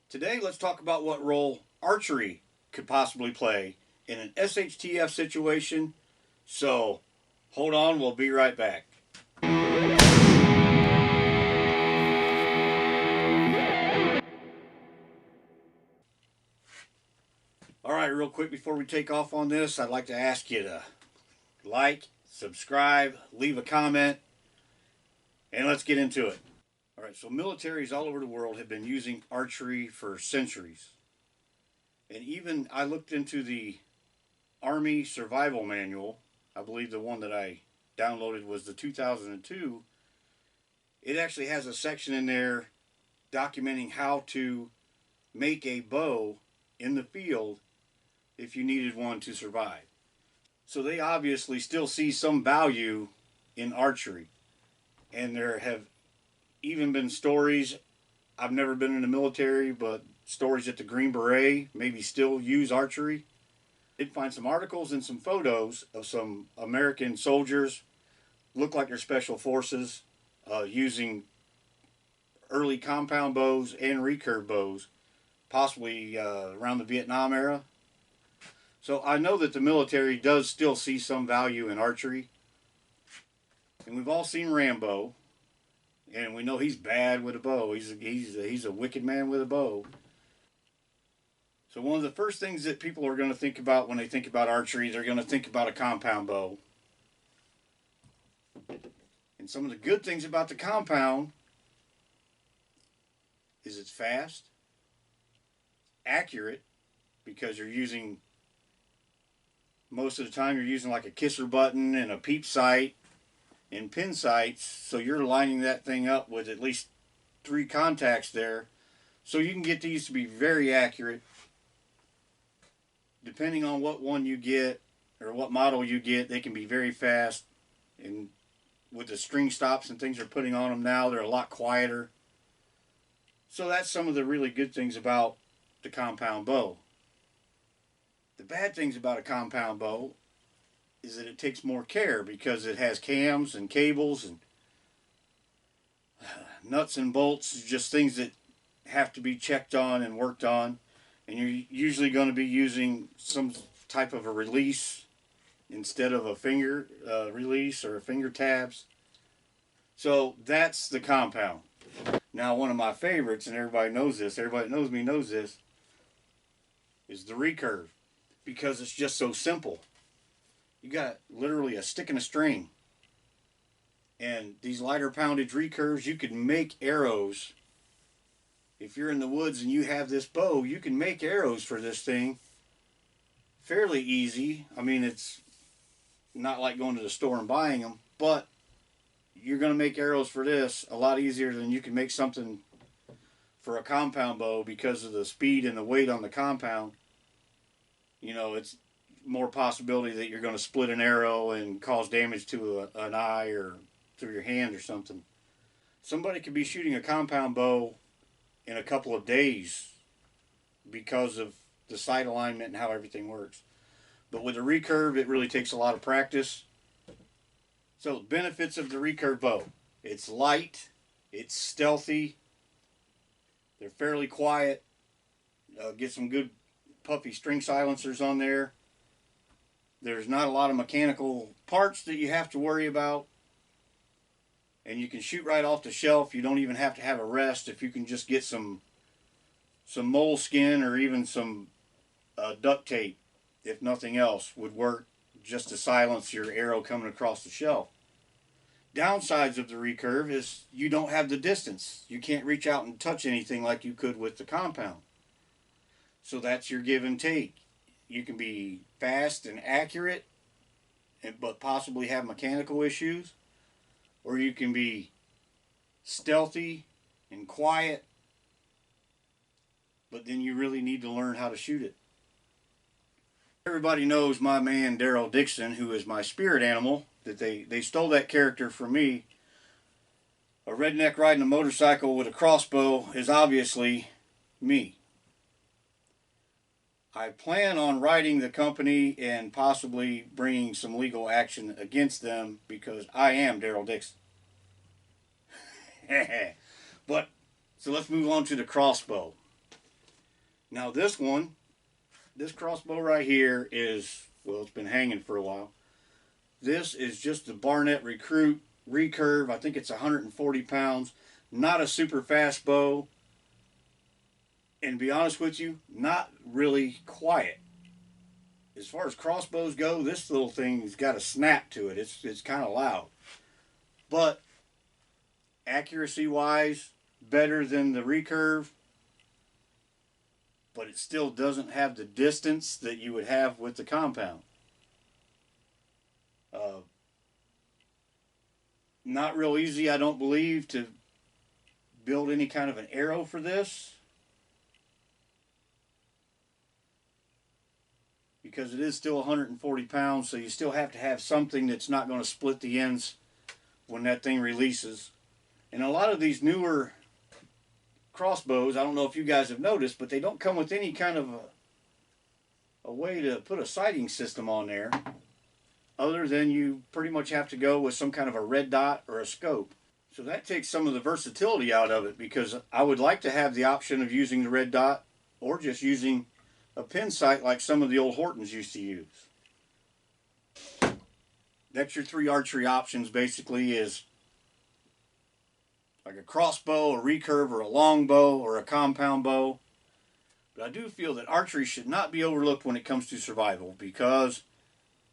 Today, let's talk about what role archery could possibly play in an SHTF situation. So, hold on, we'll be right back. All right, real quick before we take off on this, I'd like to ask you to like, subscribe, leave a comment, and let's get into it. All right, so militaries all over the world have been using archery for centuries. And even I looked into the Army Survival Manual. I believe the one that I downloaded was the 2002. It actually has a section in there documenting how to make a bow in the field if you needed one to survive. So they obviously still see some value in archery. And there have even been stories, I've never been in the military, but stories that the Green Beret maybe still use archery. I did find some articles and some photos of some American soldiers, look like they're special forces, using early compound bows and recurve bows, possibly around the Vietnam era. So I know that the military does still see some value in archery. And we've all seen Rambo, and we know he's bad with a bow. He's a wicked man with a bow. So one of the first things that people are going to think about when they think about archery, they're going to think about a compound bow. And some of the good things about the compound is it's fast, accurate, because most of the time you're using like a kisser button and a peep sight and pin sights, so you're lining that thing up with at least 3 contacts there. So you can get these to be very accurate. Depending on what one you get or what model you get, they can be very fast. And with the string stops and things they're putting on them now, they're a lot quieter. So that's some of the really good things about the compound bow. The bad things about a compound bow is that it takes more care because it has cams and cables and nuts and bolts, just things that have to be checked on and worked on. And you're usually going to be using some type of a release instead of a finger release or finger tabs. So that's the compound. Now, one of my favorites, and everybody knows this, everybody that knows me knows this, is the recurve, because it's just so simple. You got literally a stick and a string. And these lighter poundage recurves, you can make arrows. If you're in the woods and you have this bow, you can make arrows for this thing fairly easy. I mean, it's not like going to the store and buying them, but you're going to make arrows for this a lot easier than you can make something for a compound bow because of the speed and the weight on the compound. You know, it's more possibility that you're going to split an arrow and cause damage to an eye or through your hand or something. Somebody could be shooting a compound bow in a couple of days because of the sight alignment and how everything works. But with a recurve, it really takes a lot of practice. So, benefits of the recurve bow: it's light, it's stealthy, they're fairly quiet, get some good puffy string silencers on there. There's not a lot of mechanical parts that you have to worry about. And you can shoot right off the shelf. You don't even have to have a rest. If you can just get some moleskin or even some duct tape, if nothing else, would work just to silence your arrow coming across the shelf. Downsides of the recurve is you don't have the distance. You can't reach out and touch anything like you could with the compound. So that's your give and take. You can be fast and accurate, but possibly have mechanical issues. Or you can be stealthy and quiet, but then you really need to learn how to shoot it. Everybody knows my man Daryl Dixon, who is my spirit animal, that they stole that character from me. A redneck riding a motorcycle with a crossbow is obviously me. I plan on writing the company and possibly bringing some legal action against them because I am Daryl Dixon. But, so let's move on to the crossbow. Now this crossbow right here is, well, it's been hanging for a while. This is just the Barnett Recurve. I think it's 140 pounds. Not a super fast bow. And to be honest with you, not really quiet. As far as crossbows go, this little thing's got a snap to it. It's kind of loud. But accuracy wise, better than the Recurve. But it still doesn't have the distance that you would have with the compound. Not real easy, I don't believe, to build any kind of an arrow for this, because it is still 140 pounds, so you still have to have something that's not going to split the ends when that thing releases. And a lot of these newer crossbows, I don't know if you guys have noticed, but they don't come with any kind of a way to put a sighting system on there, other than you pretty much have to go with some kind of a red dot or a scope. So that takes some of the versatility out of it, because I would like to have the option of using the red dot or just using a pin sight like some of the old Hortons used to use. That's your 3 archery options basically, is like a crossbow, a recurve, or a longbow, or a compound bow. But I do feel that archery should not be overlooked when it comes to survival, because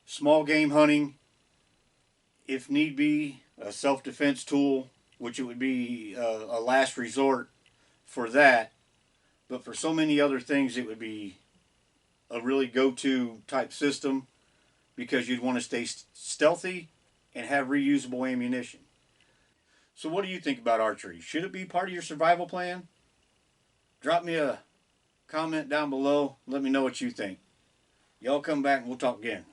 small game hunting, if need be, a self-defense tool, which it would be a last resort for that. But for so many other things, it would be a really go-to type system, because you'd want to stay stealthy and have reusable ammunition. So what do you think about archery? Should it be part of your survival plan? Drop me a comment down below. Let me know what you think. Y'all come back and we'll talk again.